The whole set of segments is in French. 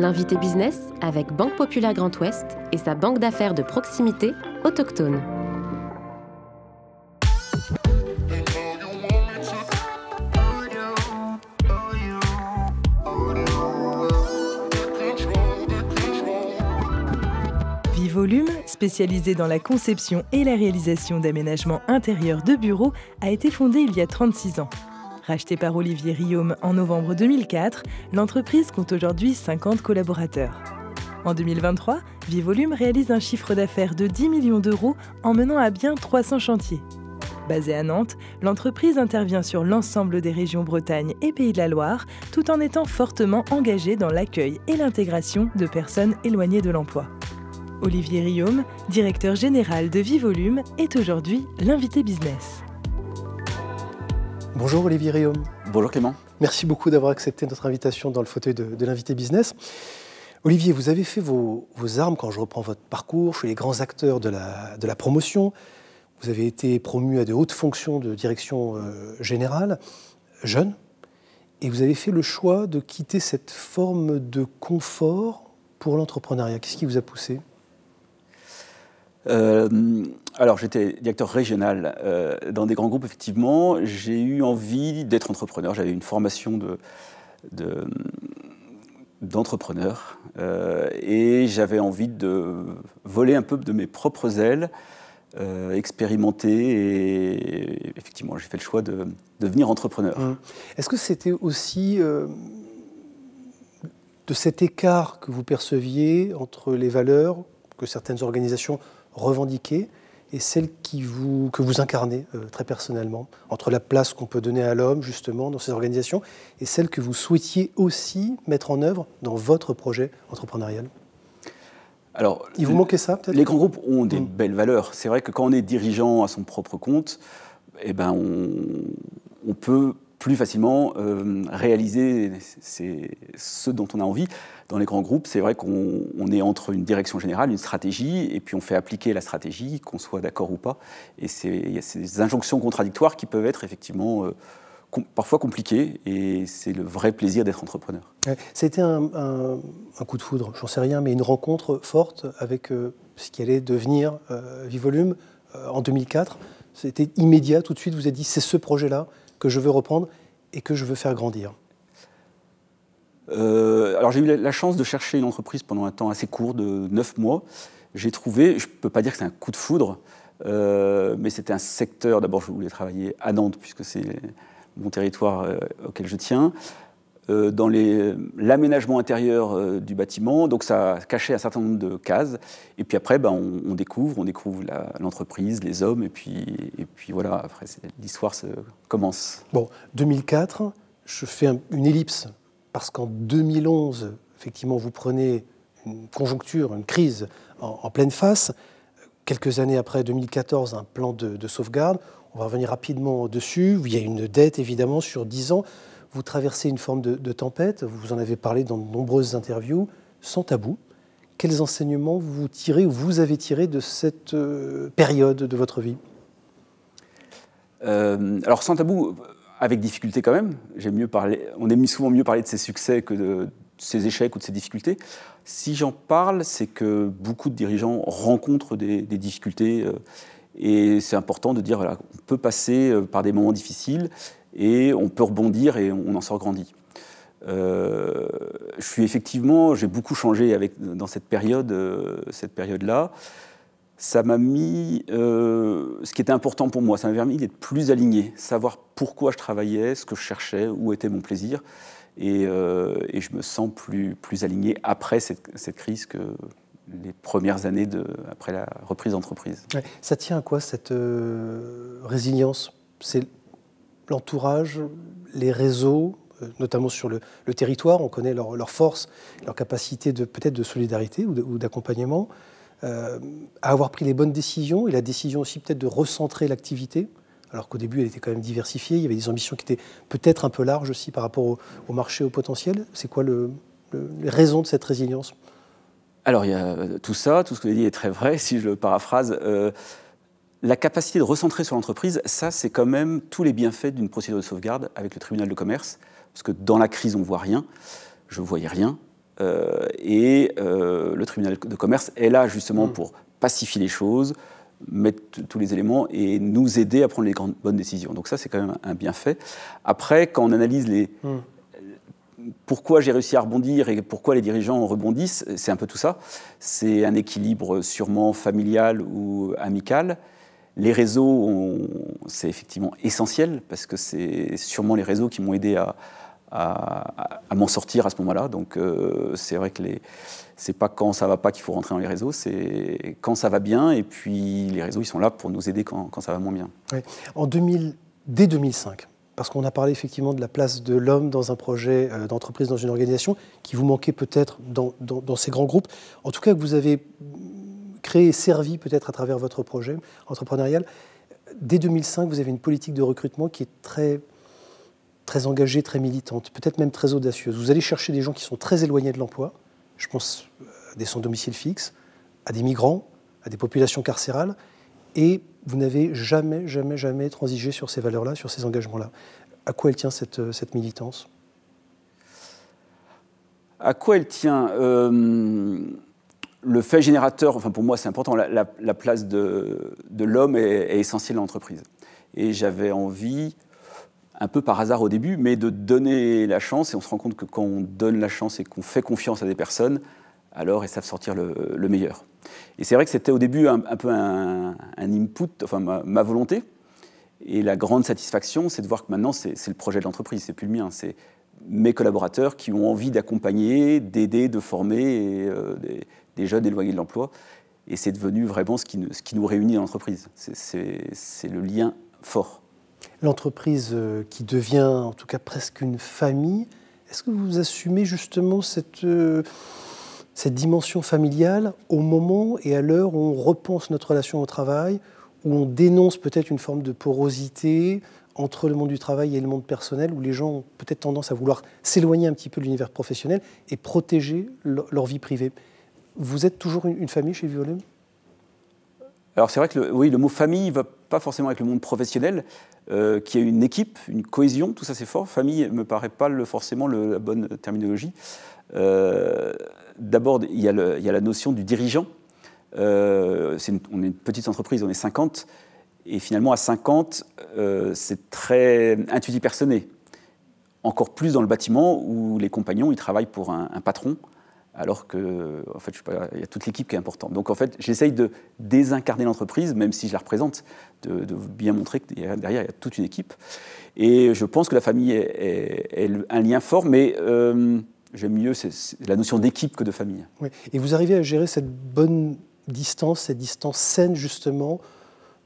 L'invité business avec Banque Populaire Grand Ouest et sa banque d'affaires de proximité autochtone. Vivolume, spécialisé dans la conception et la réalisation d'aménagements intérieurs de bureaux, a été fondée il y a 36 ans. Rachetée par Olivier Riaume en novembre 2004, l'entreprise compte aujourd'hui 50 collaborateurs. En 2023, Vivolume réalise un chiffre d'affaires de 10 millions d'euros en menant à bien 300 chantiers. Basée à Nantes, l'entreprise intervient sur l'ensemble des régions Bretagne et Pays de la Loire, tout en étant fortement engagée dans l'accueil et l'intégration de personnes éloignées de l'emploi. Olivier Riaume, directeur général de Vivolume, est aujourd'hui l'invité business. Bonjour Olivier Riaume. Bonjour Clément. Merci beaucoup d'avoir accepté notre invitation dans le fauteuil de l'invité business. Olivier, vous avez fait vos armes quand je reprends votre parcours chez les grands acteurs de la promotion. Vous avez été promu à de hautes fonctions de direction générale, jeune, et vous avez fait le choix de quitter cette forme de confort pour l'entrepreneuriat. Qu'est-ce qui vous a poussé ? Alors, j'étais directeur régional dans des grands groupes, effectivement. J'ai eu envie d'être entrepreneur. J'avais une formation d'entrepreneur et j'avais envie de voler un peu de mes propres ailes, expérimenter. Et effectivement, j'ai fait le choix de devenir entrepreneur. Est-ce que c'était aussi de cet écart que vous perceviez entre les valeurs que certaines organisations revendiquées et celles que vous incarnez très personnellement, entre la place qu'on peut donner à l'homme justement dans ces organisations et celle que vous souhaitiez aussi mettre en œuvre dans votre projet entrepreneurial? Alors, il vous manquait ça peut-être? Les grands groupes ont des belles valeurs. C'est vrai que quand on est dirigeant à son propre compte, eh ben on peut plus facilement réaliser ce dont on a envie. Dans les grands groupes, c'est vrai qu'on est entre une direction générale, une stratégie, et puis on fait appliquer la stratégie, qu'on soit d'accord ou pas. Et il y a ces injonctions contradictoires qui peuvent être effectivement parfois compliquées, et c'est le vrai plaisir d'être entrepreneur. Ça a été un coup de foudre, j'en sais rien, mais une rencontre forte avec ce qui allait devenir Vivolume en 2004. C'était immédiat, tout de suite, vous avez dit c'est ce projet-là que je veux reprendre et que je veux faire grandir. Alors j'ai eu la chance de chercher une entreprise pendant un temps assez court, de 9 mois. J'ai trouvé, je ne peux pas dire que c'est un coup de foudre, mais c'était un secteur, d'abord je voulais travailler à Nantes, puisque c'est mon territoire auquel je tiens, dans l'aménagement intérieur du bâtiment, donc ça cachait un certain nombre de cases, et puis après on découvre l'entreprise, les hommes, et puis voilà, après l'histoire commence. Bon, 2004, je fais une ellipse, parce qu'en 2011, effectivement, vous prenez une conjoncture, une crise en pleine face. Quelques années après, 2014, un plan de sauvegarde. On va revenir rapidement dessus. Il y a une dette, évidemment, sur 10 ans. Vous traversez une forme de tempête. Vous en avez parlé dans de nombreuses interviews, sans tabou. Quels enseignements vous tirez ou vous avez tiré de cette période de votre vie ? Alors, sans tabou, avec difficulté quand même. On aime souvent mieux parler de ses succès que de ses échecs ou de ses difficultés. Si j'en parle, c'est que beaucoup de dirigeants rencontrent des difficultés et c'est important de dire voilà, on peut passer par des moments difficiles et on peut rebondir et on en sort grandi. J'ai beaucoup changé dans cette période-là. Ça m'a mis, ce qui était important pour moi, ça m'a permis d'être plus aligné, savoir pourquoi je travaillais, ce que je cherchais, où était mon plaisir, et je me sens plus aligné après cette crise que les premières années après la reprise d'entreprise. Ouais. Ça tient à quoi cette résilience ? C'est l'entourage, les réseaux, notamment sur le territoire, on connaît leur force, leur capacité peut-être de solidarité ou d'accompagnement. À avoir pris les bonnes décisions et la décision aussi peut-être de recentrer l'activité, alors qu'au début elle était quand même diversifiée, il y avait des ambitions qui étaient peut-être un peu larges aussi par rapport au marché, au potentiel. C'est quoi les raisons de cette résilience ? Alors il y a tout ça, tout ce que vous avez dit est très vrai, si je le paraphrase. La capacité de recentrer sur l'entreprise, ça c'est quand même tous les bienfaits d'une procédure de sauvegarde avec le tribunal de commerce, parce que dans la crise on ne voit rien, je ne voyais rien. le tribunal de commerce est là justement pour pacifier les choses, mettre tous les éléments et nous aider à prendre les bonnes décisions. Donc ça, c'est quand même un bienfait. Après, quand on analyse pourquoi j'ai réussi à rebondir et pourquoi les dirigeants rebondissent, c'est un peu tout ça. C'est un équilibre sûrement familial ou amical. Les réseaux, c'est effectivement essentiel parce que c'est sûrement les réseaux qui m'ont aidé à m'en sortir à ce moment-là. Donc c'est vrai que c'est pas quand ça va pas qu'il faut rentrer dans les réseaux, c'est quand ça va bien. Et puis les réseaux, ils sont là pour nous aider quand ça va moins bien. Oui. Dès 2005, parce qu'on a parlé effectivement de la place de l'homme dans un projet d'entreprise, dans une organisation, qui vous manquait peut-être dans ces grands groupes, en tout cas que vous avez créé et servi peut-être à travers votre projet entrepreneurial. Dès 2005, vous avez une politique de recrutement qui est très, très engagée, très militante, peut-être même très audacieuse. Vous allez chercher des gens qui sont très éloignés de l'emploi, je pense à des sans domicile fixe, à des migrants, à des populations carcérales, et vous n'avez jamais, jamais, jamais transigé sur ces valeurs-là, sur ces engagements-là. À quoi elle tient cette militance ? À quoi elle tient le fait générateur, enfin pour moi c'est important, la place de l'homme est essentielle dans l'entreprise. Et j'avais envie, un peu par hasard au début, mais de donner la chance, et on se rend compte que quand on donne la chance et qu'on fait confiance à des personnes, alors elles savent sortir le meilleur. Et c'est vrai que c'était au début un peu un input, enfin ma volonté, et la grande satisfaction, c'est de voir que maintenant c'est le projet de l'entreprise, c'est plus le mien, c'est mes collaborateurs qui ont envie d'accompagner, d'aider, de former des jeunes éloignés de l'emploi. Et c'est devenu vraiment ce qui nous réunit dans l'entreprise. C'est le lien fort. L'entreprise qui devient en tout cas presque une famille, est-ce que vous assumez justement cette dimension familiale au moment et à l'heure où on repense notre relation au travail, où on dénonce peut-être une forme de porosité entre le monde du travail et le monde personnel, où les gens ont peut-être tendance à vouloir s'éloigner un petit peu de l'univers professionnel et protéger leur vie privée. Vous êtes toujours une famille chez Vivolume ? Alors c'est vrai que le mot famille ne va pas forcément avec le monde professionnel, qui a une équipe, une cohésion, tout ça c'est fort. Famille ne me paraît pas forcément la bonne terminologie. D'abord, il y a la notion du dirigeant. On est une petite entreprise, on est 50, et finalement à 50, c'est très intuitif personné. Encore plus dans le bâtiment où les compagnons ils travaillent pour un patron, alors que en fait, il y a toute l'équipe qui est importante. Donc en fait, j'essaye de désincarner l'entreprise, même si je la représente, de bien montrer que derrière, il y a toute une équipe. Et je pense que la famille est un lien fort, mais j'aime mieux la notion d'équipe que de famille. Oui. Et vous arrivez à gérer cette bonne distance, cette distance saine justement,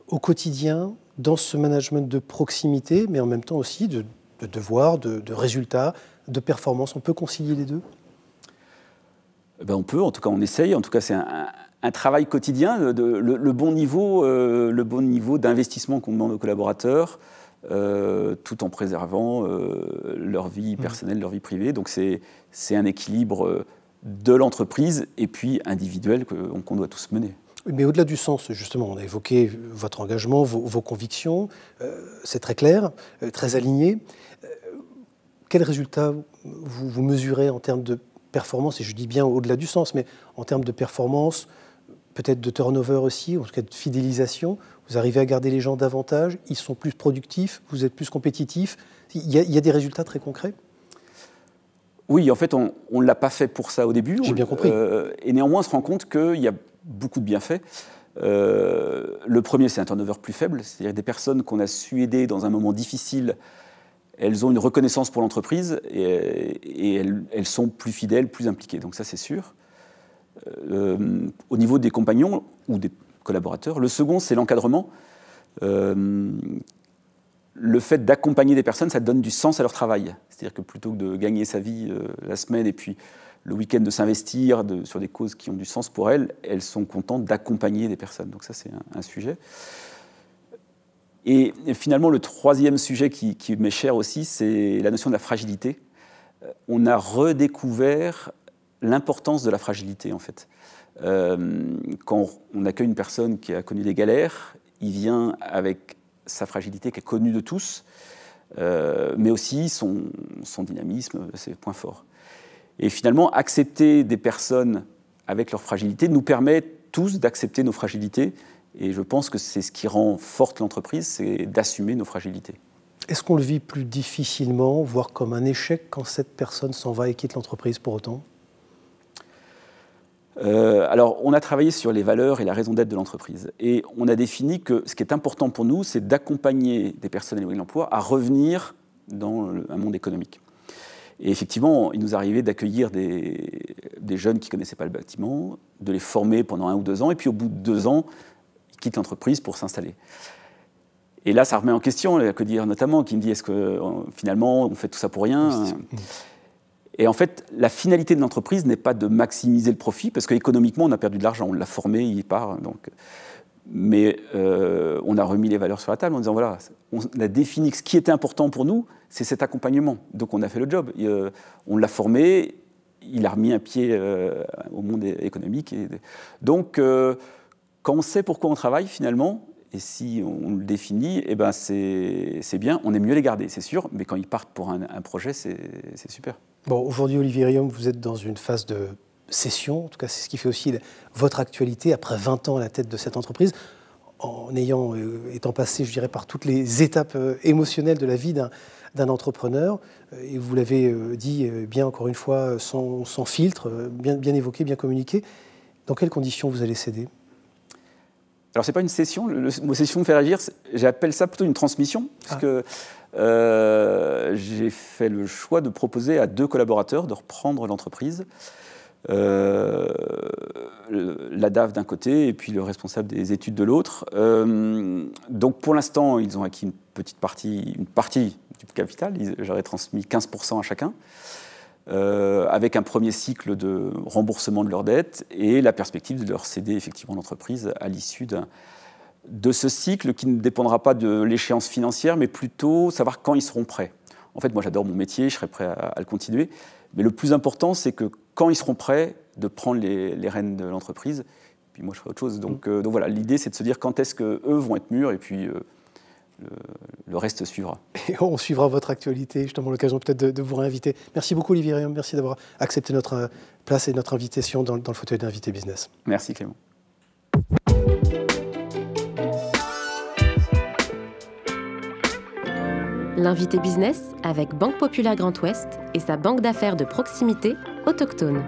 au quotidien, dans ce management de proximité, mais en même temps aussi de devoirs, de résultats, de performances. On peut concilier les deux ? On peut, en tout cas on essaye. En tout cas c'est un travail quotidien, le bon niveau d'investissement qu'on demande aux collaborateurs, tout en préservant leur vie personnelle, leur vie privée. Donc c'est un équilibre de l'entreprise et puis individuel qu'on doit tous mener. Mais au-delà du sens, justement, on a évoqué votre engagement, vos convictions, c'est très clair, très aligné. Quels résultats vous mesurez en termes de performance, et je dis bien au-delà du sens, mais en termes de performance, peut-être de turnover aussi, en tout cas de fidélisation, vous arrivez à garder les gens davantage, ils sont plus productifs, vous êtes plus compétitifs, il y a des résultats très concrets ? Oui, en fait, on ne l'a pas fait pour ça au début. J'ai bien compris. Et néanmoins, on se rend compte qu'il y a beaucoup de bienfaits. Le premier, c'est un turnover plus faible, c'est-à-dire des personnes qu'on a su aider dans un moment difficile. Elles ont une reconnaissance pour l'entreprise et elles sont plus fidèles, plus impliquées. Donc ça, c'est sûr. Au niveau des compagnons ou des collaborateurs, le second, c'est l'encadrement. Le fait d'accompagner des personnes, ça donne du sens à leur travail. C'est-à-dire que plutôt que de gagner sa vie la semaine et puis le week-end de s'investir sur des causes qui ont du sens pour elles, elles sont contentes d'accompagner des personnes. Donc ça, c'est un sujet. Et finalement, le troisième sujet qui m'est cher aussi, c'est la notion de la fragilité. On a redécouvert l'importance de la fragilité, en fait. Quand on accueille une personne qui a connu des galères, il vient avec sa fragilité qui est connue de tous, mais aussi son dynamisme, ses points forts. Et finalement, accepter des personnes avec leurs fragilités nous permet tous d'accepter nos fragilités. Et je pense que c'est ce qui rend forte l'entreprise, c'est d'assumer nos fragilités. Est-ce qu'on le vit plus difficilement, voire comme un échec, quand cette personne s'en va et quitte l'entreprise pour autant ? Alors, on a travaillé sur les valeurs et la raison d'être de l'entreprise. Et on a défini que ce qui est important pour nous, c'est d'accompagner des personnes éloignées de l'emploi à revenir dans un monde économique. Et effectivement, il nous arrivait d'accueillir des jeunes qui ne connaissaient pas le bâtiment, de les former pendant 1 ou 2 ans, et puis au bout de 2 ans, ils quittent l'entreprise pour s'installer. Et là, ça remet en question, la Codir notamment, qui me dit, est-ce que finalement, on fait tout ça pour rien ? Et en fait, la finalité de l'entreprise n'est pas de maximiser le profit, parce qu'économiquement, on a perdu de l'argent, on l'a formé, il part. Donc... Mais on a remis les valeurs sur la table en disant, voilà, on a défini que ce qui était important pour nous, c'est cet accompagnement. Donc on a fait le job. On l'a formé, il a remis un pied au monde économique. Donc quand on sait pourquoi on travaille finalement, et si on le définit, eh ben c'est bien, on aime mieux les garder, c'est sûr, mais quand ils partent pour un projet, c'est super. Bon, aujourd'hui, Olivier Riom, vous êtes dans une phase de cession, en tout cas c'est ce qui fait aussi votre actualité après 20 ans à la tête de cette entreprise, étant passé, je dirais, par toutes les étapes émotionnelles de la vie d'un entrepreneur. Et vous l'avez dit bien, encore une fois, sans filtre, bien évoqué, bien communiqué. Dans quelles conditions vous allez céder ? Alors, ce n'est pas une cession. Le mot cession me fait réagir. J'appelle ça plutôt une transmission, puisque j'ai fait le choix de proposer à 2 collaborateurs de reprendre l'entreprise. La DAF d'un côté et puis le responsable des études de l'autre. Donc pour l'instant, ils ont acquis une partie du capital. J'aurais transmis 15% à chacun, avec un premier cycle de remboursement de leurs dettes et la perspective de leur céder effectivement l'entreprise à l'issue de ce cycle qui ne dépendra pas de l'échéance financière, mais plutôt savoir quand ils seront prêts. En fait, moi j'adore mon métier, je serais prêt à le continuer. Mais le plus important, c'est que quand ils seront prêts, de prendre les rênes de l'entreprise, puis moi je ferai autre chose. Donc voilà, l'idée c'est de se dire quand est-ce qu'eux vont être mûrs, et puis le reste suivra. Et on suivra votre actualité, justement l'occasion peut-être de vous réinviter. Merci beaucoup Olivier Riom, merci d'avoir accepté notre place et notre invitation dans le fauteuil d'invité business. Merci Clément. L'invité business avec Banque Populaire Grand Ouest et sa banque d'affaires de proximité autochtone.